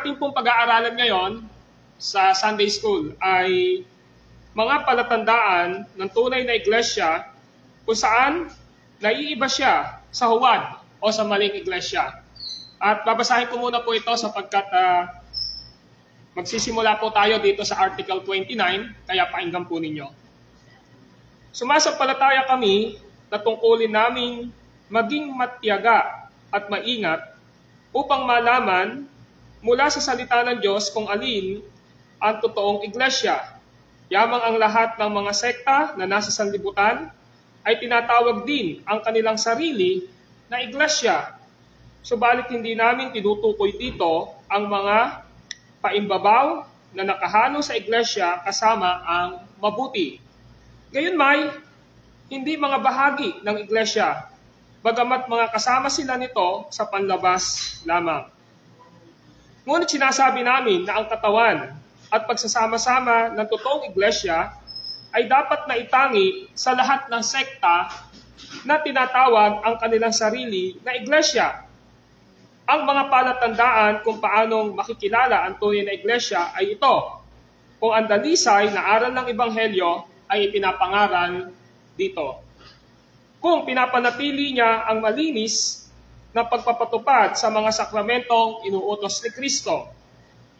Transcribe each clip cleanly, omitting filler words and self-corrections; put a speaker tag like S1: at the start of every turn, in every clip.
S1: ating pong pag-aaralan ngayon sa Sunday School ay mga palatandaan ng tunay na iglesia kung saan naiiba siya sa huwad o sa maling iglesia. At babasahin ko muna po ito sapagkat magsisimula po tayo dito sa Article 29, kaya pakinggan po ninyo. Sumasampalataya kami na tungkulin naming maging matiyaga at maingat upang malaman mula sa salita ng Diyos kung alin ang totoong iglesia. Yamang ang lahat ng mga sekta na nasa sanlibutan ay tinatawag din ang kanilang sarili na iglesia. Subalit hindi namin tinutukoy dito ang mga paimbabaw na nakahalo sa iglesia kasama ang mabuti. Gayunmay, hindi mga bahagi ng iglesia, bagamat mga kasama sila nito sa panlabas lamang. Ngunit sinasabi namin na ang katawan at pagsasama-sama ng totoong iglesia ay dapat na itangi sa lahat ng sekta na tinatawag ang kanilang sarili na iglesia. Ang mga palatandaan kung paanong makikilala ang tunay na iglesia ay ito: kung ang dalisay na aral ng Ebanghelyo ay ipinapangaral dito, kung pinapanatili niya ang malinis na pagpapatupad sa mga sakramentong inuutos ni Kristo,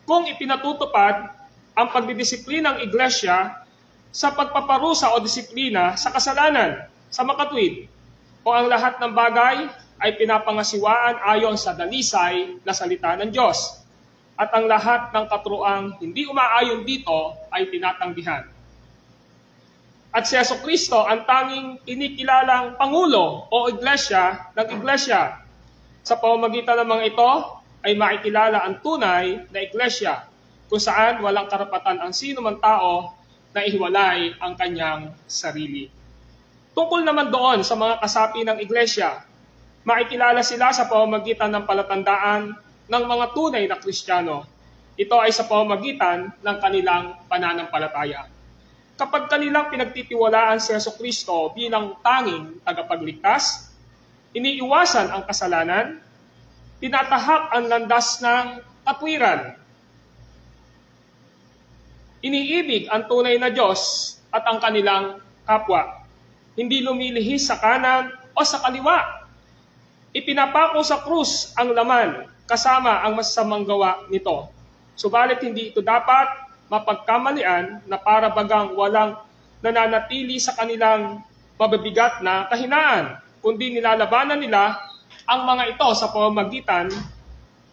S1: kung ipinatutupad ang pagdidisiplinang iglesia sa pagpaparusa o disiplina sa kasalanan, sa makatwid, kung ang lahat ng bagay ay pinapangasiwaan ayon sa dalisay na salita ng Diyos, at ang lahat ng katruang hindi umaayon dito ay tinatanggihan. At si Jesucristo ang tanging inikilalang Pangulo o Iglesia ng Iglesia. Sa pamamagitan ng mga ito ay makikilala ang tunay na Iglesia, kung saan walang karapatan ang sino man tao na ihiwalay ang kanyang sarili. Tungkol naman doon sa mga kasapi ng Iglesia, makikilala sila sa pamamagitan ng palatandaan ng mga tunay na Kristiyano. Ito ay sa pamamagitan ng kanilang pananampalataya. Kapag kanilang pinagtitiwalaan si Jesucristo bilang tanging tagapagligtas, iniiwasan ang kasalanan, tinatahak ang landas ng katwiran, iniibig ang tunay na Diyos at ang kanilang kapwa, hindi lumilihis sa kanan o sa kaliwa, ipinapako sa krus ang laman kasama ang masasamang gawa nito. Subalit hindi ito dapat mapagkamalian na para bagang walang nananatili sa kanilang mabibigat na kahinaan, kundi nilalabanan nila ang mga ito sa pamamagitan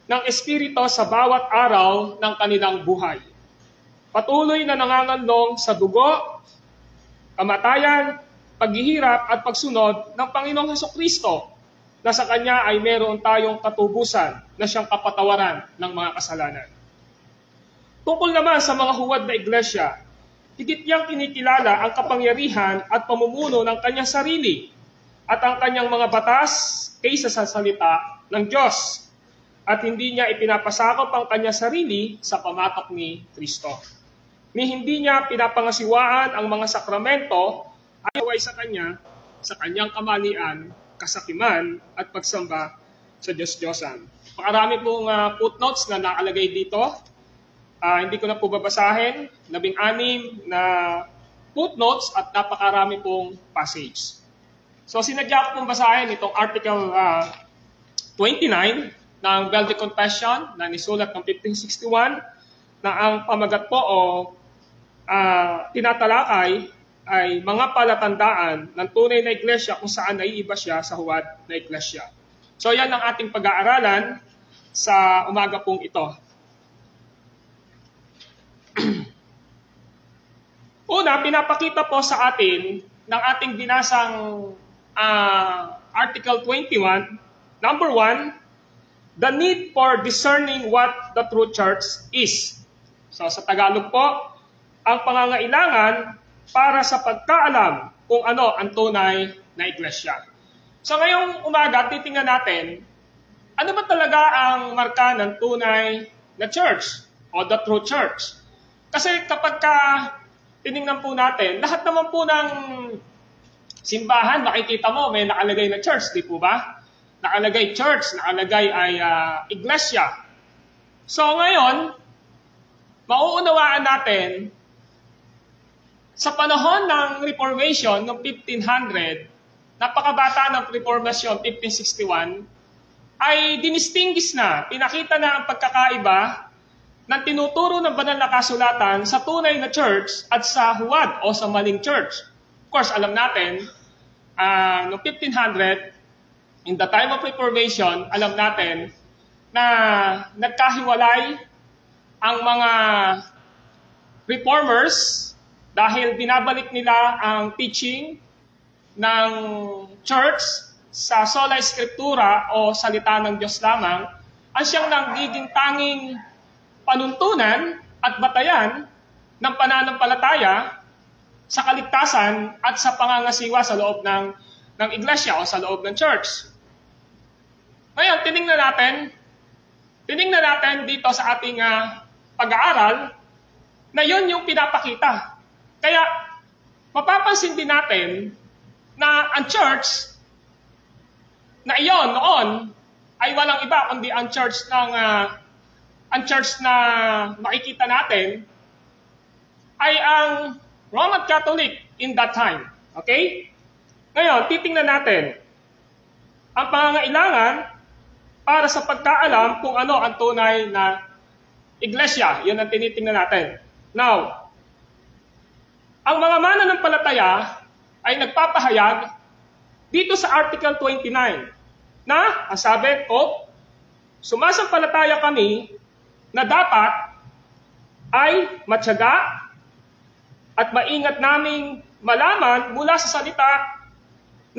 S1: ng Espiritu sa bawat araw ng kanilang buhay. Patuloy na nanganganlong sa dugo, kamatayan, paghihirap at pagsunod ng Panginoong Hesukristo, na sa Kanya ay meron tayong katubusan na siyang kapatawaran ng mga kasalanan. Tungkol naman sa mga huwad na iglesia, higit niyang kinikilala ang kapangyarihan at pamumuno ng kanyang sarili at ang kanyang mga batas kaysa sa salita ng Diyos, at hindi niya ipinapasakop ang kanyang sarili sa pamatok ni Kristo. Ni hindi niya pinapangasiwaan ang mga sakramento ay sa kanyang kamalian, kasakiman at pagsamba sa Diyos-Diyosan. Makarami pong footnotes na nakalagay dito. Hindi ko na po babasahin, 16 na footnotes at napakarami pong passage. So sinadya ko pong basahin itong Article 29 ng Valdez Confession na nisulat ng 1561, na ang pamagat po o tinatalakay ay mga palatandaan ng tunay na iglesia kung saan naiiba siya sa huwad na iglesia. So yan ang ating pag-aaralan sa umaga pong ito. Una, pinapakita po sa atin ng ating binasang Article 21, number 1, the need for discerning what the true church is. So sa Tagalog po, ang pangangailangan para sa pagkaalam kung ano ang tunay na iglesia. So ngayong umaga, titingnan natin, ano ba talaga ang marka ng tunay na church o the true church? Kasi kapag tinignan po natin, lahat naman po ng simbahan, makikita mo, may nakalagay na church, di po ba? Nakalagay church, nakalagay ay iglesia. So ngayon, mauunawaan natin, sa panahon ng Reformation noong 1500, napakabata ng Reformation 1561, ay dinistinguish na, pinakita na ang pagkakaiba ng tinuturo ng banal na kasulatan sa tunay na church at sa huwad o sa maling church. Of course, alam natin, noong 1500, in the time of Reformation, alam natin na nagkahiwalay ang mga reformers dahil binabalik nila ang teaching ng church sa sola scriptura o salita ng Diyos lamang ang siyang nagiging tanging panuntunan at batayan ng pananampalataya sa kaligtasan at sa pangangasiwa sa loob ng iglesia o sa loob ng church. Ngayon, tiningnan natin dito sa ating pag-aaral na yun yung pinapakita. Kaya, mapapansin din natin na ang church na iyon noon ay walang iba kundi ang church na makikita natin ay ang Roman Catholic in that time. Okay? Ngayon, titingnan natin ang pangangailangan para sa pagkaalam kung ano ang tunay na iglesia. Yun ang tinitingnan natin. Now, ang mga mananampalataya ay nagpapahayag dito sa Article 29 na, ang sabi ko, sumasampalataya kami na dapat ay matyaga at maingat naming malaman mula sa salita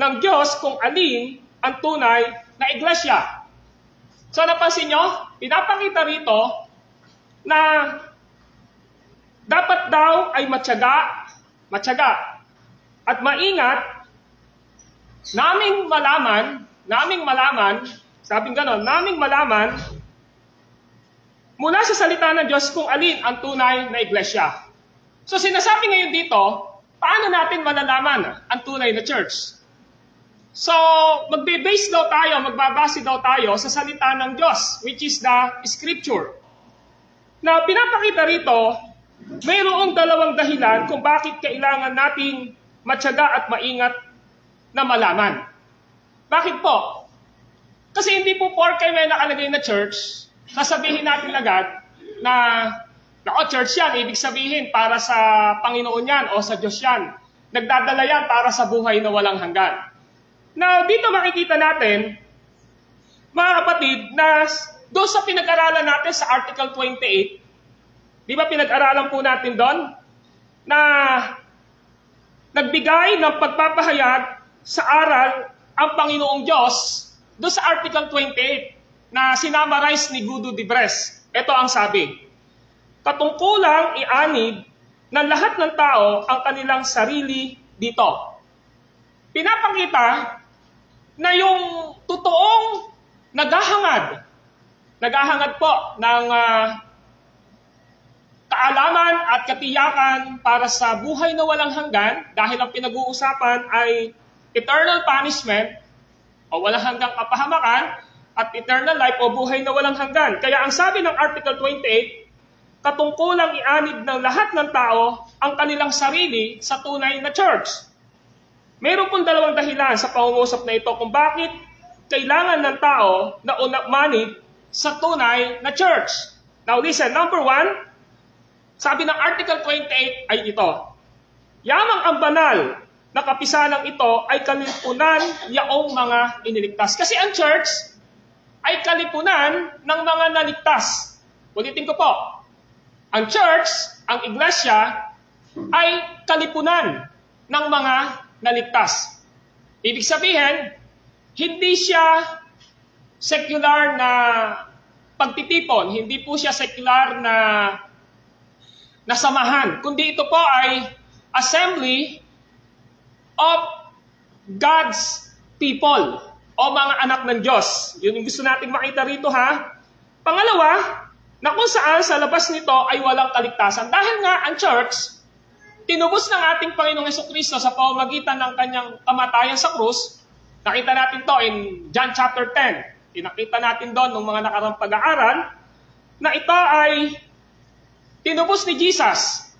S1: ng Diyos kung alin ang tunay na iglesia. So napansin nyo, pinapakita rito na dapat daw ay matyaga at maingat naming malaman, sabing ganon, naming malaman mula sa salita ng Diyos kung alin ang tunay na iglesia. So sinasabi ngayon dito, paano natin malalaman ang tunay na church? So magbabase daw tayo sa salita ng Diyos, which is the Scripture. Na pinapakita rito, mayroong dalawang dahilan kung bakit kailangan nating matyaga at maingat na malaman. Bakit po? Kasi hindi po porke may nakalagay na church, sasabihin natin agad na church yan, ibig sabihin para sa Panginoon yan o sa Diyos yan. Nagdadala yan para sa buhay na walang hanggan. Now, dito makikita natin, mga kapatid, na doon sa pinag-aralan natin sa Article 28, di ba pinag-aralan po natin doon na nagbigay ng pagpapahayag sa aral ang Panginoong Diyos doon sa Article 28 na sinamarize ni Gudo de Bres. Ito ang sabi, katungkulang ianib ng lahat ng tao ang kanilang sarili dito. Pinapakita na yung totoong naghahangad po ng kaalaman at katiyakan para sa buhay na walang hanggan dahil ang pinag-uusapan ay eternal punishment o walang hanggang kapahamakan at eternal life o buhay na walang hanggan. Kaya ang sabi ng Article 28, katungkulang ianib ng lahat ng tao ang kanilang sarili sa tunay na church. Mayroon pong dalawang dahilan sa pangungusap na ito kung bakit kailangan ng tao na manib sa tunay na church. Now listen, number one, sabi ng Article 28 ay ito, yamang ang banal na kapisalang ito ay kalipunan yaong mga iniligtas. Kasi ang church ay kalipunan ng mga naligtas. Ulitin ko po, ang church, ang iglesia, ay kalipunan ng mga naligtas. Ibig sabihin, hindi siya secular na pagtitipon, hindi po siya secular na samahan, kundi ito po ay assembly of God's people o mga anak ng Diyos. Yun yung gusto nating makita rito ha. Pangalawa, na kung saan sa labas nito ay walang kaligtasan. Dahil nga ang church, tinubos ng ating Panginoong Jesucristo sa pamamagitan ng kanyang kamatayan sa krus. Nakita natin to in John chapter 10. Pinakita natin doon ng mga nakarang pag-aaral na ito ay tinubos ni Jesus,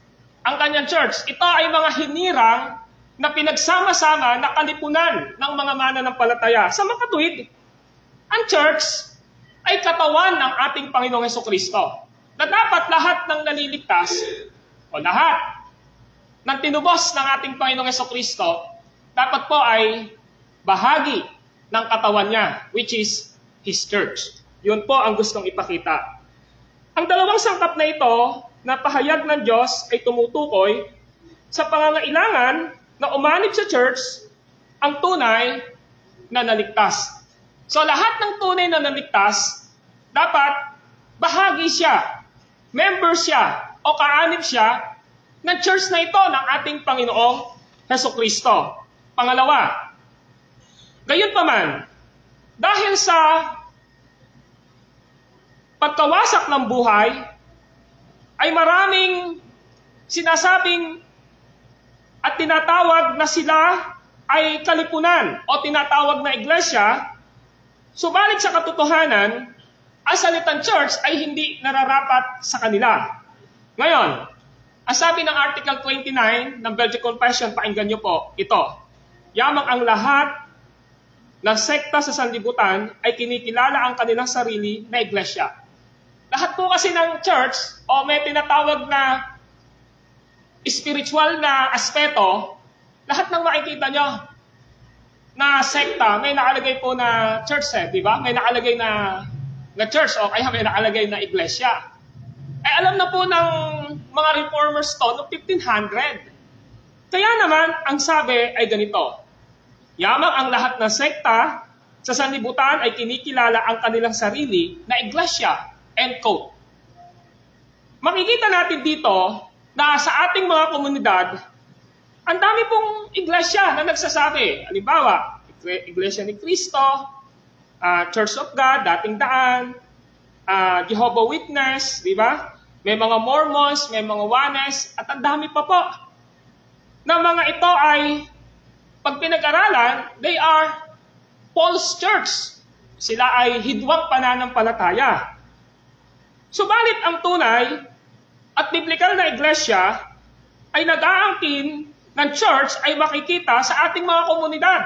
S1: ang kanyang church. Ito ay mga hinirang na pinagsama-sama na kalipunan ng mga mananampalataya. Sa makatuwid, ang church ay katawan ng ating Panginoong Hesukristo. Na dapat lahat ng naliligtas, o lahat ng tinubos ng ating Panginoong Hesukristo, dapat po ay bahagi ng katawan niya, which is His church. Yun po ang gustong ipakita. Ang dalawang sangkap na ito, na pahayag ng Diyos ay tumutukoy sa pangangailangan na umanib sa church ang tunay na naligtas. So lahat ng tunay na naligtas, dapat bahagi siya, member siya, o kaanib siya ng church na ito ng ating Panginoong Hesukristo. Pangalawa, gayon pa man, dahil sa pagkawasak ng buhay, ay maraming sinasabing at tinatawag na sila ay kalipunan o tinatawag na iglesia, subalit sa katotohanan, ang salitang church ay hindi nararapat sa kanila. Ngayon, ang sabi ng Article 29 ng Belgic Confession, pakinggan nyo po, ito, yamang ang lahat ng sekta sa sanlibutan ay kinikilala ang kanilang sarili na iglesia. Lahat po kasi ng church o may tinatawag na spiritual na aspeto, lahat ng makikita nyo na sekta, may nakalagay po na church di ba? May nakalagay na church o kaya may nakalagay na iglesia. Ay alam na po ng mga reformers to noong 1500. Kaya naman, ang sabi ay ganito, yamang ang lahat ng sekta sa sanlibutan ay kinikilala ang kanilang sarili na iglesia. End quote. Makikita natin dito na sa ating mga komunidad, ang dami pong iglesia na nagsasabi. Halimbawa, Iglesia ni Cristo, Church of God, Dating Daan, Jehovah Witness, di ba? May mga Mormons, may mga Juanes, at ang dami pa po. Na mga ito ay, pag pinag-aralan, they are false church. Sila ay hidwang pananampalataya. Subalit ang tunay at biblikal na iglesia ay nag-aangkin ng church ay makikita sa ating mga komunidad.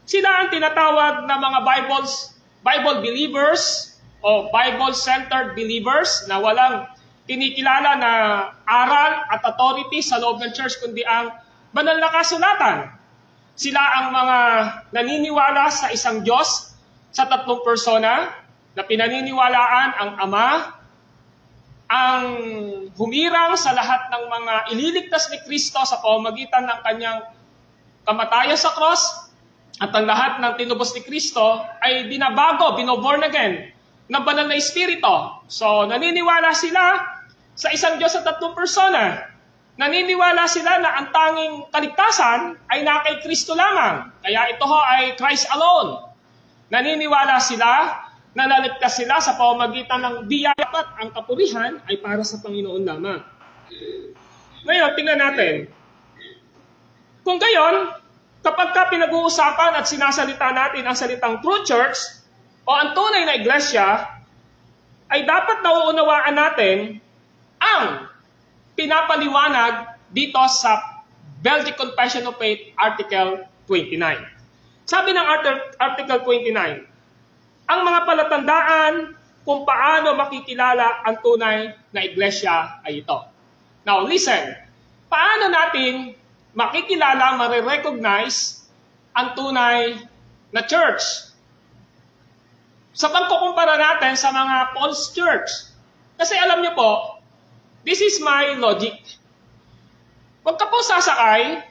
S1: Sila ang tinatawag na mga Bible believers o Bible-centered believers na walang kinikilala na aral at authority sa loob ng church kundi ang banal na kasulatan. Sila ang mga naniniwala sa isang Diyos sa 3 persona na pinaniniwalaan ang Ama, ang humirang sa lahat ng mga ililigtas ni Kristo sa pamamagitan ng kanyang kamatayan sa cross, at ang lahat ng tinubos ni Kristo ay binabago, binoborn again, ng banal na Espiritu. So, naniniwala sila sa isang Diyos sa 3 persona. Naniniwala sila na ang tanging kaligtasan ay na kay Kristo lamang. Kaya ito ho ay Christ alone. Naniniwala sila na naligtas sila sa pamamagitan ng biyaya at ang kapurihan ay para sa Panginoon lamang. Ngayon, tingnan natin. Kung gayon, kapag ka pinag-uusapan at sinasalita natin ang salitang true church o ang tunay na iglesia, ay dapat nauunawaan natin ang pinapaliwanag dito sa Belgic Confession of Faith, Article 29. Sabi ng Article 29, ang mga palatandaan kung paano makikilala ang tunay na iglesia ay ito. Now, listen. Paano natin makikilala, marirecognize ang tunay na church? Sa pagkukumpara natin sa mga false church. Kasi alam niyo po, this is my logic. Huwag ka po sasakay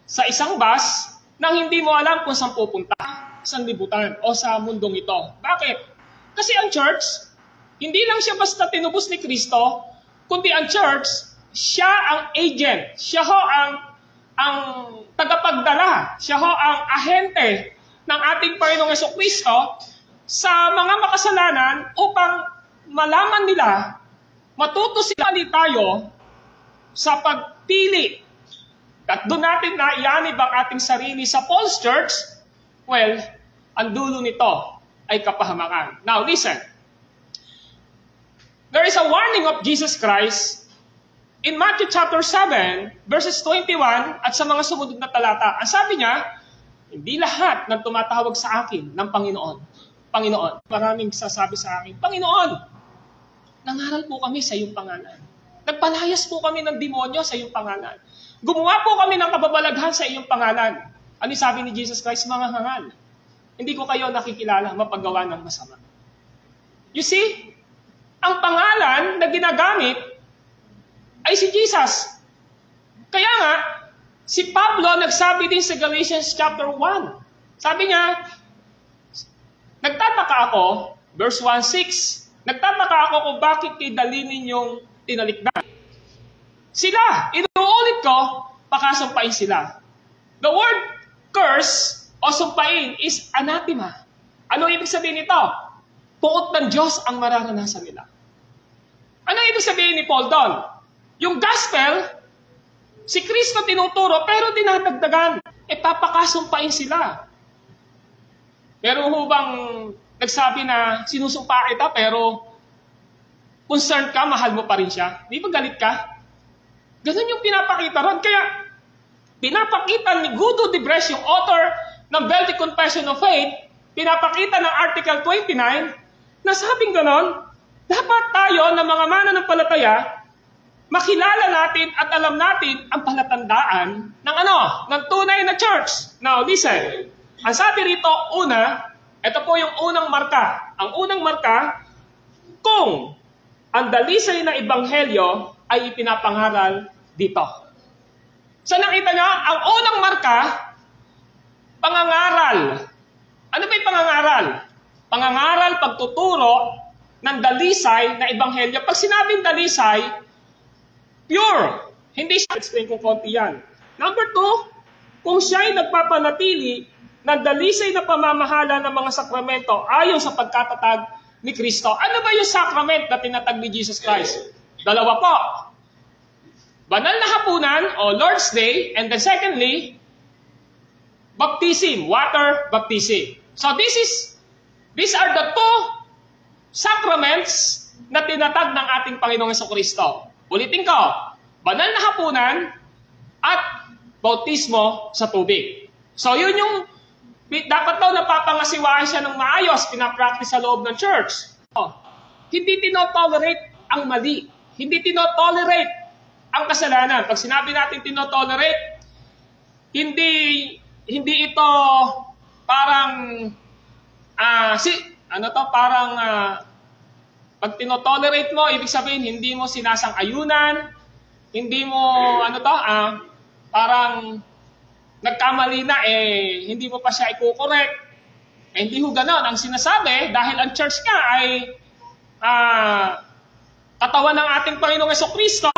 S1: sa isang bus nang hindi mo alam kung saan pupunta. Sanlibutan o sa mundong ito. Bakit? Kasi ang church, hindi lang siya basta tinubos ni Kristo, kundi ang church, siya ang agent. Siya ho ang tagapagdala. Siya ho ang ahente ng ating Panginoong Hesukristo sa mga makasalanan upang malaman nila, matuto sila tayo sa pagpili. At doon natin na ianib ang ating sarili sa false church. Well, ang dulo nito ay kapahamakan. Now, listen. there is a warning of Jesus Christ in Matthew chapter 7, verses 21 at sa mga sumunod na talata. Ang sabi niya, hindi lahat ng tumatawag sa akin ng Panginoon. Panginoon. Maraming sasabi sa akin, Panginoon, nangaral po kami sa iyong pangalan. Nagpalayas po kami ng demonyo sa iyong pangalan. Gumawa po kami ng kababalaghan sa iyong pangalan. Ano sabi ni Jesus Christ? Mga hangal. Hindi ko kayo nakikilala mapagawa ng masama. You see, ang pangalan na ginagamit ay si Jesus. Kaya nga, si Pablo nagsabi din sa Galatians chapter 1. Sabi niya, nagtataka ako, verse 1:6, nagtataka ako kung bakit idali ninyong tinalikdan. Sila, inuulit ko, pakasumpain sila. The word curse o sumpain is anathema. Ano ibig sabihin nito? Puot ng Diyos ang mararanasan nila. Ano ibig sabihin ni Paul doon? Yung gospel, si Kristo tinuturo pero dinadagdagan. Papakasumpain sila. Pero hubang nagsabi na sinusumpa kita pero concerned ka, mahal mo pa rin siya. Di ba galit ka? Ganun yung pinapakita ron. Kaya pinapakita ni Gudo de Bres, yung author ng Belgic Confession of Faith, pinapakita ng Article 29 na sabing ganon, dapat tayo na mga mananampalataya, makilala natin at alam natin ang palatandaan ng tunay na church. Now, listen. Ang sabi rito, una, ito po yung unang marka. Ang unang marka, kung ang dalisay na ebanghelyo ay ipinapangaral dito. So nakita nyo, ang unang marka, pangangaral. Ano ba yung pangangaral? Pangangaral, pagtuturo ng dalisay na ebanghelyo. Pag sinabing dalisay, pure. Hindi siya. Explain ko konti yan. Number 2, kung siya ay nagpapanatili ng dalisay na pamamahala ng mga sakramento ayon sa pagkatatag ni Kristo. Ano ba yung sacrament na tinatag ni Jesus Christ? Dalawa po. Banal na hapunan o Lord's Day, and then secondly, baptism, water baptism. So these are the two sacraments na tinatag ng ating Panginoong Jesucristo. Ulitin ko, banal na hapunan at bautismo sa tubig. So yun yung dapat daw napapangasiwaan siya ng maayos, pinapractice sa loob ng church. Hindi tinotolerate ang mali. Hindi tinotolerate ang kasalanan. Pag sinabi natin tinotolerate, hindi ito parang pag tinotolerate mo, ibig sabihin hindi mo sinasang-ayunan, hindi mo parang nagkamali na hindi mo pa siya i-correct. Hindi ho ganon. Ang sinasabi, dahil ang church nga ay katawan ng ating Panginoong Jesucristo.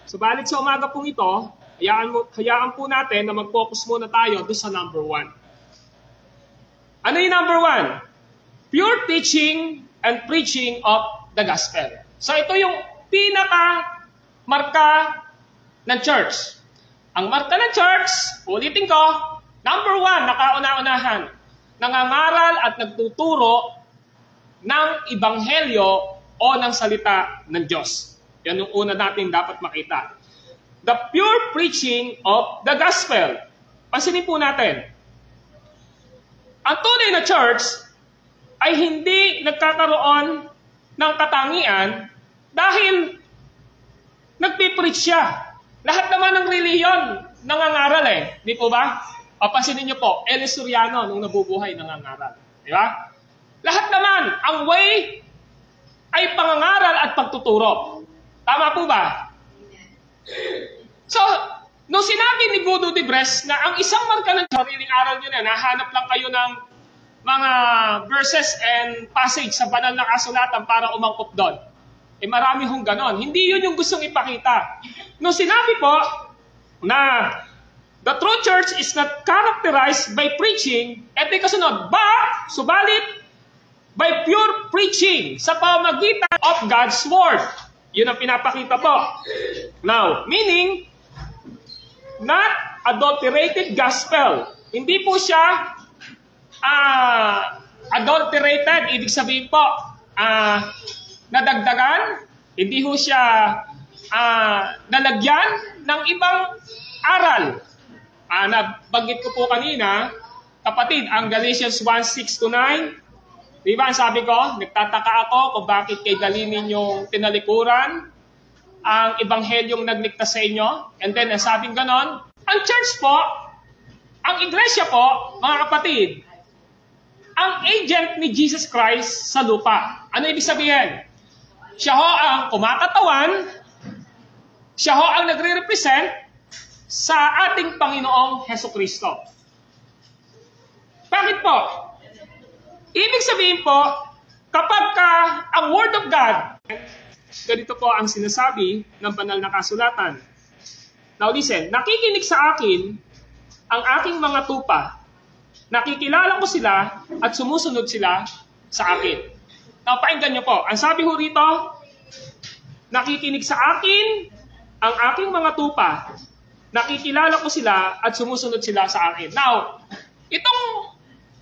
S1: Subalit sa umaga pong ito, hayaan po natin na mag-focus muna tayo doon sa number 1. Ano yung number 1? Pure teaching and preaching of the gospel. So ito yung pinaka-marka ng church. Ang marka ng church, ulitin ko, number 1, nakauna-unahan, nangangaral at nagtuturo ng ebanghelyo o ng salita ng Diyos. Yan yung una natin dapat makita. The pure preaching of the gospel. Pansinin po natin. Ang tunay na church ay hindi nagkakaroon ng katangian dahil nagpipreach siya. Lahat naman ng reliyon nangangaral Di po ba? Papansinin niyo po, Eli Suriano nung nabubuhay nangangaral. Di ba? Lahat naman, ang way ay pangangaral at pagtuturo. Tama po ba? So, nung sinabi ni Gudo de Bres na ang isang marka ng sariling aral nyo na, nahanap lang kayo ng mga verses and passage sa banal na kasulatan para umangkop doon. Marami hong ganon. Hindi yun yung gustong ipakita. Nung sinabi po na the true church is not characterized by preaching, di kasunod, subalit, by pure preaching sa pamamagitan of God's Word. Yun ang pinapakita po. Now, meaning, not adulterated gospel. Hindi po siya adulterated. Ibig sabihin po, nadagdagan, hindi ho siya nalagyan ng ibang aral. Nabanggit ko po kanina, kapatid, ang Galatians 1:6-9, di ba ang sabi ko, nagtataka ako kung bakit kay Galilin yung tinalikuran ang ebanghelyong nagligtas sa inyo. And then, ang sabing ganon, ang church po, ang iglesia po, mga kapatid, ang agent ni Jesus Christ sa lupa. Ano ibig sabihin? Siya ho ang kumakatawan, siya ho ang nagre-represent sa ating Panginoong Hesukristo. Bakit po? Ibig sabihin po, kapag ang Word of God, ganito po ang sinasabi ng banal na kasulatan. Now listen, nakikinig sa akin ang aking mga tupa, nakikilala ko sila at sumusunod sila sa akin. Now, pakinggan nyo po. Ang sabi ho rito, nakikinig sa akin ang aking mga tupa, nakikilala ko sila at sumusunod sila sa akin. Now, itong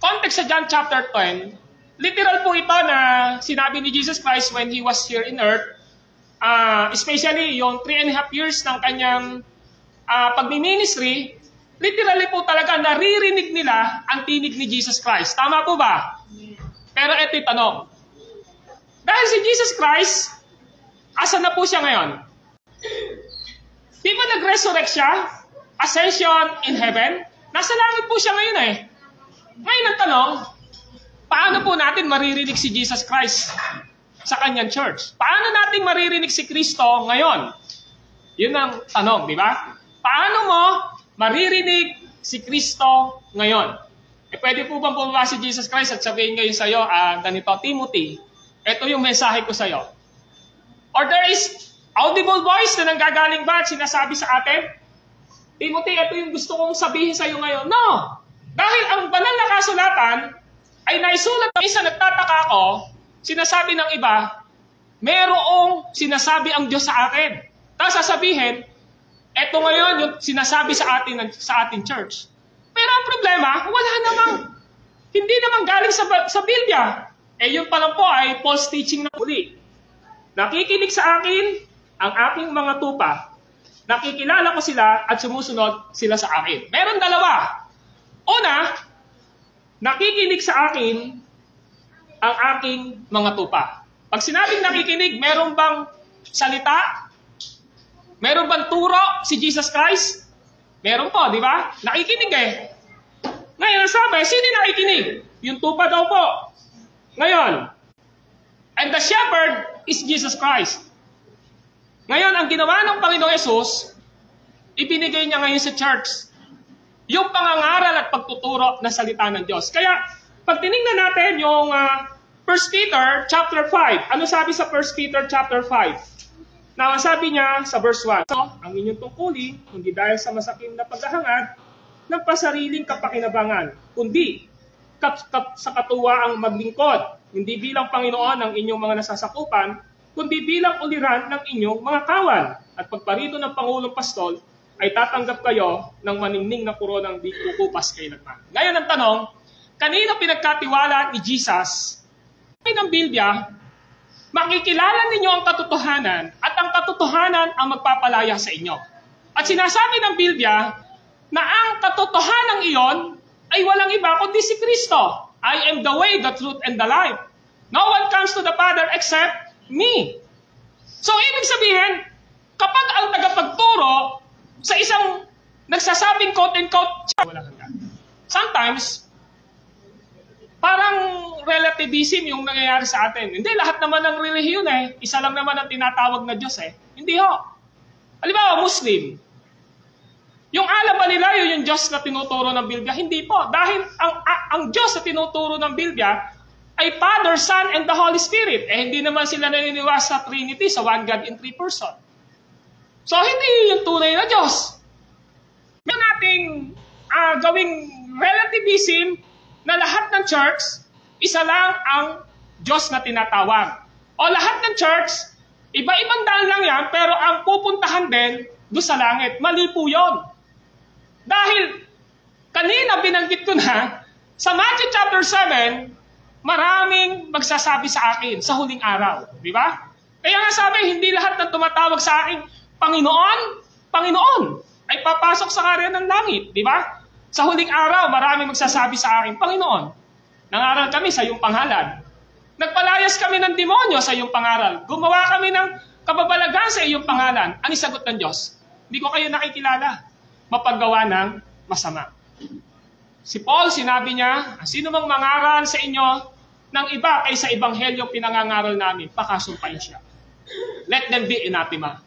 S1: context sa John chapter 10, literal po ito na sinabi ni Jesus Christ when He was here in earth, especially yung 3.5 years ng kanyang pagmi-ministry, literally po talaga naririnig nila ang tinig ni Jesus Christ. Tama po ba? Pero ito yung tanong. Dahil si Jesus Christ, asan na po siya ngayon? Di ba nag-resurrect siya? Ascension in heaven? Nasa langit po siya ngayon eh. Ngayon ang tanong, paano po natin maririnig si Jesus Christ sa kanyang church? Paano natin maririnig si Kristo ngayon? Yun ang tanong, di ba? Paano mo maririnig si Kristo ngayon? Pwede po bang bumaba si Jesus Christ at sabihin ngayon sa'yo, ganito, Timothy, ito yung mensahe ko sa'yo. Or there is audible voice na nanggagaling ba at sinasabi sa atin, Timothy, ito yung gusto kong sabihin sa'yo ngayon. No! Dahil ang banal na kasulatan ay naisulat ng isa, nagtataka ako, sinasabi ng iba, merong sinasabi ang Diyos sa akin. Tapos sasabihin, eto ngayon yung sinasabi sa ating church. Pero ang problema, wala namang, hindi namang galing sa Biblia. Yun pa lang po ay false teaching na uli. Nakikinig sa akin ang aking mga tupa, nakikilala ko sila at sumusunod sila sa akin. Meron dalawa. Una, nakikinig sa akin ang aking mga tupa. Pag sinabing nakikinig, meron bang salita? Meron bang turo si Jesus Christ? Meron po, di ba? Nakikinig eh. Ngayon, sabi, sino nakikinig? Yung tupa daw po. Ngayon, and the shepherd is Jesus Christ. Ngayon, ang ginawa ng Panginoong Yesus, ibinigay niya ngayon sa church yung pangangaral at pagtuturo na salita ng Diyos. Kaya, pag tinignan natin yung 1 Peter chapter 5, ano sabi sa 1 Peter chapter 5? Now, sabi niya sa verse 1, so, ang inyong tungkulin, hindi dahil sa masakim na paghahangad ng pasariling kapakinabangan, kundi sa katuwaang maglingkod, hindi bilang Panginoon ng inyong mga nasasakupan, kundi bilang uliran ng inyong mga kawan. At pagparito ng Pangulong Pastol, ay tatanggap kayo ng maningning na koronang di kukupas kailanman. Ngayon ang tanong, kanino pinagkatiwala ni Jesus? Ng Biblia, makikilala ninyo ang katotohanan at ang katotohanan ang magpapalaya sa inyo. At sinasabi ng Biblia na ang katotohanan iyon ay walang iba kundi si Kristo. I am the way, the truth, and the life. No one comes to the Father except me. So, ibig sabihin, kapag ang tagapagturo sa isang nagsasabing quote-unquote, wala hanggan. Sometimes, parang relativism yung nangyayari sa atin. Hindi, lahat naman ng relihiyon isa lang naman ang tinatawag na Diyos Hindi ho. Halimbawa, Muslim. Yung alam ba nila yun yung Diyos na tinuturo ng Biblia? Hindi po. Dahil ang Diyos na tinuturo ng Biblia ay Father, Son, and the Holy Spirit. Hindi naman sila naniniwala sa Trinity, sa one God in three person. So, hindi yung tunay na Diyos. May nating gawing relativism na lahat ng church, isa lang ang Diyos na tinatawag. O lahat ng church, iba-ibang daan lang yan, pero ang pupuntahan din doon sa langit. Mali po yun. Dahil, kanina binanggit ko na, sa Matthew chapter 7, maraming magsasabi sa akin sa huling araw. Di ba? Kaya nga sabi, hindi lahat ng tumatawag sa akin, Panginoon, Panginoon, ay papasok sa karyan ng langit. Di ba? Sa huling araw, maraming magsasabi sa akin, Panginoon, nangaral kami sa iyong pangalan. Nagpalayas kami ng demonyo sa iyong pangaral. Gumawa kami ng kababalagan sa iyong pangalan. Ano sagot ng Diyos? Hindi ko kayo nakikilala. Mapaggawa ng masama. Si Paul, sinabi niya, sino mang mangaral sa inyo ng iba ay sa ebanghelyo pinangangaral namin, pakasumpain siya. Let them be anathema.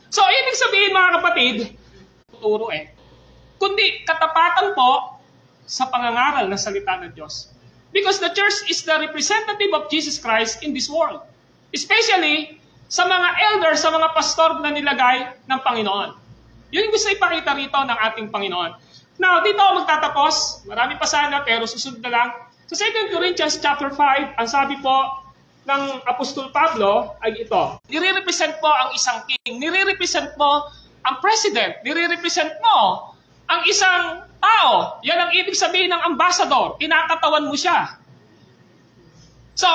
S1: So, ibig sabihin mga kapatid, tuturo kundi katapatan po sa pangangaral ng salita ng Diyos. Because the church is the representative of Jesus Christ in this world. Especially sa mga elders, sa mga pastor na nilagay ng Panginoon. Yun yung gusto ipakita rito ng ating Panginoon. Now, dito ako magtatapos. Marami pa sana, pero susunod na lang. Sa 2 Corinthians chapter 5, ang sabi po ng Apostol Pablo ay ito. Nire-represent po ang isang king. Nire-represent mo ang president. Nire-represent mo ang isang tao. Yan ang ibig sabihin ng ambassador. Kinakatawan mo siya. So,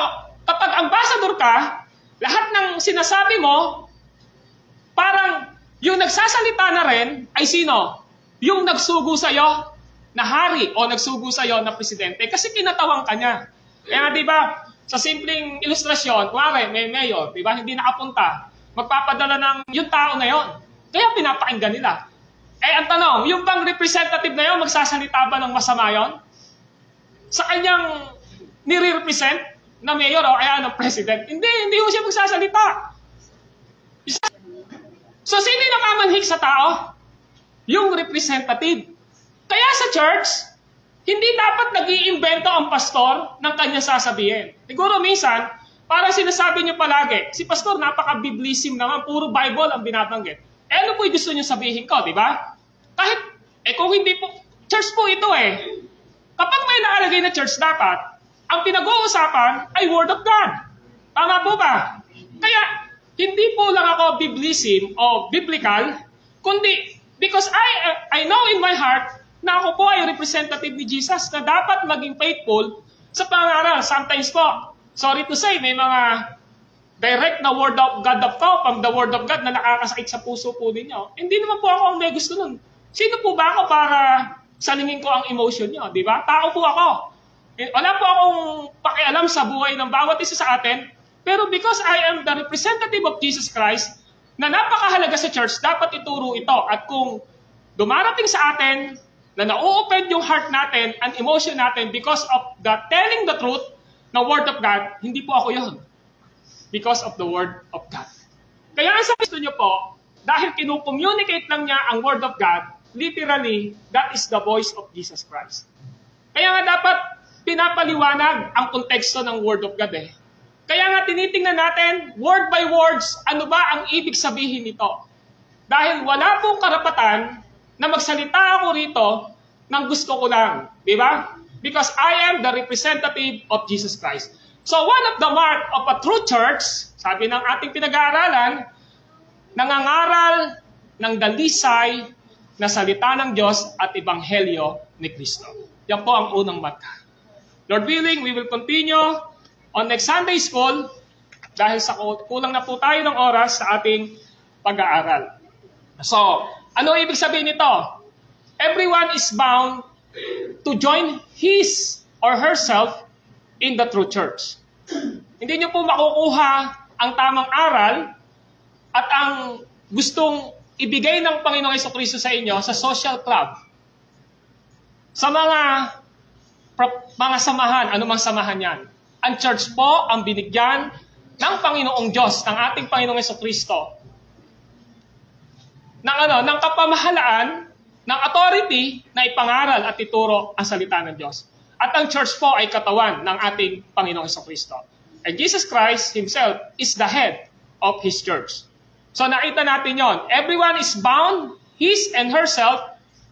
S1: kapag ambassador ka, lahat ng sinasabi mo, parang yung nagsasalita na rin ay sino? Yung nagsugo sa'yo na hari o nagsugo sa'yo na presidente kasi kinatawang ka niya. Kaya di ba, sa simpleng ilustrasyon, kuwari, may mayor, di ba, hindi nakapunta, magpapadala ng yung tao na yon. Kaya pinapakinggan nila. Ang tanong, yung bang representative na yon, magsasalita ba ng masama yon? Sa kanyang nire-represent na mayor o kaya ng president? Hindi ho siya magsasalita. So, sino yung nakamanhik sa tao? Yung representative. Kaya sa church, hindi dapat nag-iimbento ang pastor ng kanyang sasabihin. Siguro minsan, parang sinasabi niyo palagi, si pastor napaka-biblism naman, puro Bible ang binabanggit. Ano po yung gusto niyo sabihin ko, di ba? Kahit, kung hindi po, church po ito Kapag may nakalagay na church dapat, ang pinag-uusapan ay Word of God. Tama po ba? Kaya, hindi po lang ako biblism o biblical, kundi because I know in my heart na ako po ay representative ni Jesus na dapat maging faithful sa pangaral. Sometimes po, sorry to say, may mga direct na word of God from the word of God na nakakasakit sa puso po ninyo. Hindi naman po ako ang may gusto nun. Sino po ba ako para salingin ko ang emotion nyo? Di ba? Tao po ako. Wala po akong pakialam sa buhay ng bawat isa sa atin. Pero because I am the representative of Jesus Christ, na napakahalaga sa church, dapat ituro ito. At kung dumarating sa atin, na na-open yung heart natin and emotion natin because of the telling the truth na Word of God, hindi po ako yun. Because of the Word of God. Kaya ang sabi nyo po, dahil kinukommunicate lang niya ang Word of God, literally, that is the voice of Jesus Christ. Kaya nga dapat pinapaliwanag ang konteksto ng Word of God Kaya nga tinitingnan natin, word by words, ano ba ang ibig sabihin nito? Dahil wala pong karapatan na magsalita ako rito ng gusto ko lang. Di ba? Because I am the representative of Jesus Christ. So one of the mark of a true church, sabi ng ating pinag-aaralan, nangangaral ng dalisay na salita ng Diyos at ebanghelyo ni Kristo. Yan po ang unang marka. Lord willing, we will continue on next Sunday school, dahil sa kulang na po tayo ng oras sa ating pag-aaral. So, ano ibig sabihin nito? Everyone is bound to join his or herself in the true church. Hindi nyo po makukuha ang tamang aral at ang gustong ibigay ng Panginoong Jesucristo sa inyo sa social club. Sa mga samahan, anumang samahan yan. Ang church po ang binigyan ng Panginoong Diyos, ng ating Panginoong Jesucristo, ng kapamahalaan, ng authority na ipangaral at ituro ang salita ng Diyos. At ang church po ay katawan ng ating Panginoong Jesucristo. And Jesus Christ Himself is the head of His church. So nakita natin yon. Everyone is bound, his and herself,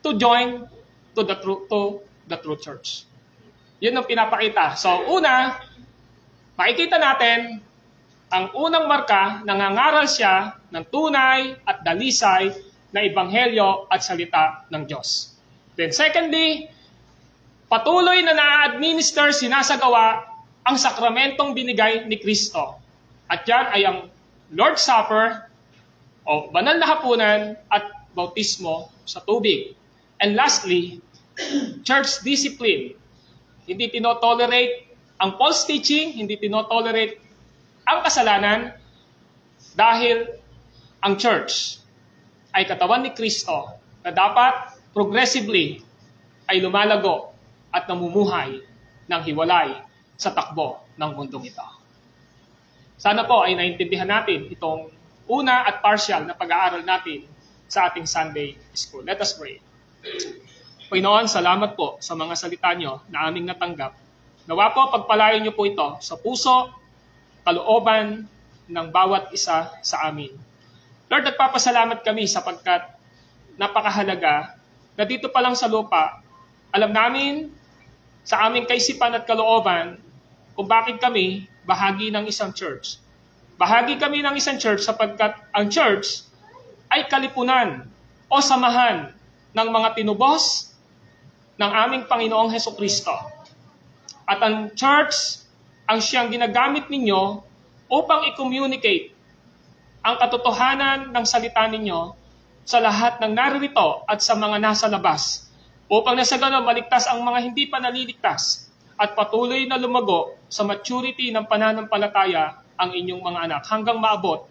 S1: to join to the true church. Yun ang pinapakita. So una, makikita natin ang unang marka, nangangaral siya ng tunay at dalisay na ebanghelyo at salita ng Diyos. Then secondly, patuloy na na-administer, sinasagawa ang sakramentong binigay ni Kristo. At yan ay ang Lord's Supper o banal na hapunan at bautismo sa tubig. And lastly, church discipline. Hindi tinotolerate ang false teaching, hindi tinotolerate ang kasalanan dahil ang church ay katawan ni Kristo na dapat progressively ay lumalago at namumuhay ng hiwalay sa takbo ng mundong ito. Sana po ay naintindihan natin itong una at partial na pag-aaral natin sa ating Sunday School. Let us pray. Panginoon, salamat po sa mga salita nyo na aming natanggap. Nawa po, pagpalayo nyo po ito sa puso, kalooban ng bawat isa sa amin. Lord, nagpapasalamat kami sapagkat napakahalaga na dito pa lang sa lupa, alam namin sa aming kaisipan at kalooban kung bakit kami bahagi ng isang church. Bahagi kami ng isang church sapagkat ang church ay kalipunan o samahan ng mga tinubos ng aming Panginoong Hesukristo. At ang church ang siyang ginagamit ninyo upang i-communicate ang katotohanan ng salita ninyo sa lahat ng naririto at sa mga nasa labas, upang nasa ganon maligtas ang mga hindi pa naliligtas at patuloy na lumago sa maturity ng pananampalataya ang inyong mga anak hanggang maabot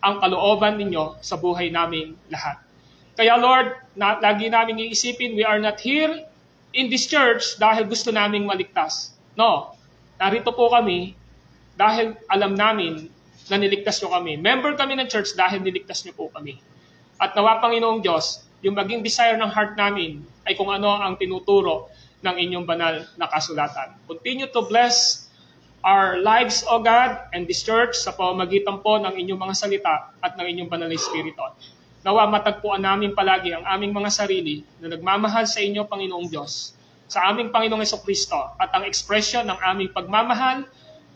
S1: ang kalooban ninyo sa buhay naming lahat. Kaya Lord, lagi naming iisipin, we are not here in this church dahil gusto naming maligtas. No, narito po kami dahil alam namin na niligtas nyo kami. Member kami ng church dahil niligtas nyo po kami. At nawa, Panginoong Diyos, yung maging desire ng heart namin ay kung ano ang tinuturo ng inyong banal na kasulatan. Continue to bless our lives, O God, and this church sa pamamagitan po ng inyong mga salita at ng inyong banal na Espiritu. Nawa, matagpuan namin palagi ang aming mga sarili na nagmamahal sa inyo, Panginoong Diyos, sa aming Panginoong Hesukristo, at ang ekspresyon ng aming pagmamahal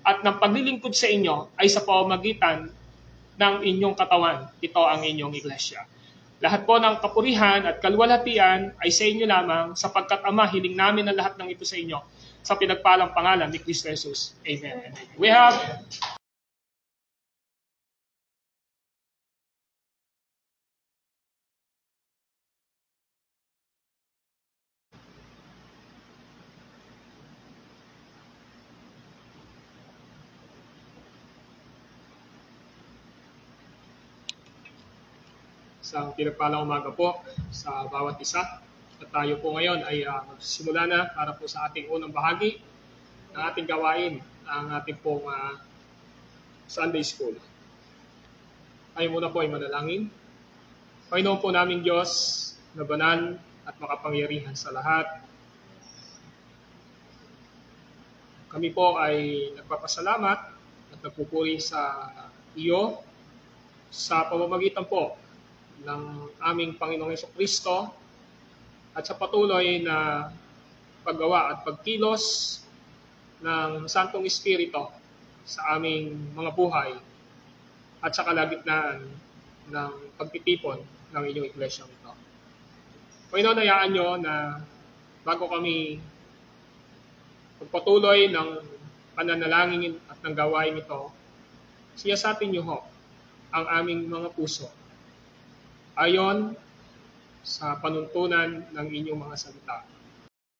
S1: at ng paglilingkod sa inyo ay sa pamamagitan ng inyong katawan. Ito ang inyong iglesia. Lahat po ng kapurihan at kaluwalhatian ay sa inyo lamang, sapagkat Ama, hiling namin ang lahat ng ito sa inyo sa pinagpalang pangalan ni Kristo Jesus. Amen. We have isang pinagpalang umaga po sa bawat isa. At tayo po ngayon ay magsisimula na para po sa ating unang bahagi ng ating gawain, ang ating pong Sunday School. Tayo muna po ay manalangin. Panginoon po naming Diyos na banal at makapangyarihan sa lahat, kami po ay nagpapasalamat at nagpupuri sa iyo sa pamamagitan po ng aming Panginoong Hesukristo at sa patuloy na paggawa at pagkilos ng Santong Espiritu sa aming mga buhay at sa kalagitnaan ng pagtitipon ng inyong iglesia ito. Panginoon, hayaan nyo na bago kami pagpatuloy ng pananalangin at ng gawain ito, siyasatin nyo ho ang aming mga puso ayon sa panuntunan ng inyong mga salita.